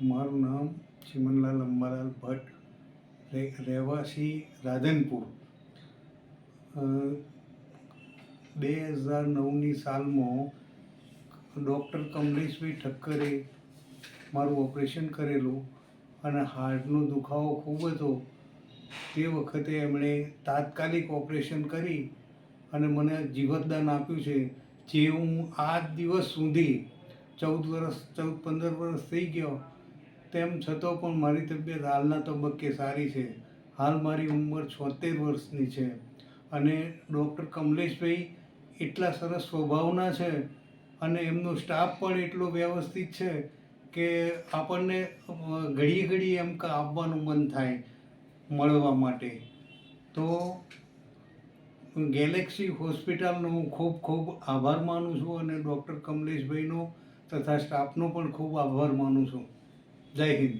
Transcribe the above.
મારું નામ ચિમનલાલ અંબાલાલ ભટ્ટ, રહેવાસી રાધનપુર। 2009ની સાલમાં ડૉક્ટર કમલેશભાઈ ઠક્કરે મારું ઓપરેશન કરેલું અને હાર્ટનો દુખાવો ખૂબ હતો। તે વખતે એમણે તાત્કાલિક ઓપરેશન કરી અને મને જીવતદાન આપ્યું છે, જે હું આજ દિવસ સુધી 14-15 વર્ષ થઈ ગયો, તેમ છતાં પણ મારી તબિયત હાલના તબક્કે સારી છે। હાલ મારી ઉંમર 76 વર્ષની છે અને ડૉક્ટર કમલેશભાઈ એટલા સરસ સ્વભાવના છે અને એમનો સ્ટાફ પણ એટલો વ્યવસ્થિત છે કે આપણને ઘડીએ ઘડીએ એમ આવવાનું મન થાય મળવા માટે। તો ગેલેક્સી હોસ્પિટલનો હું ખૂબ ખૂબ આભાર માનું છું અને ડૉક્ટર કમલેશભાઈનો તથા સ્ટાફનો પણ ખૂબ આભાર માનું છું। જય હિન્દ।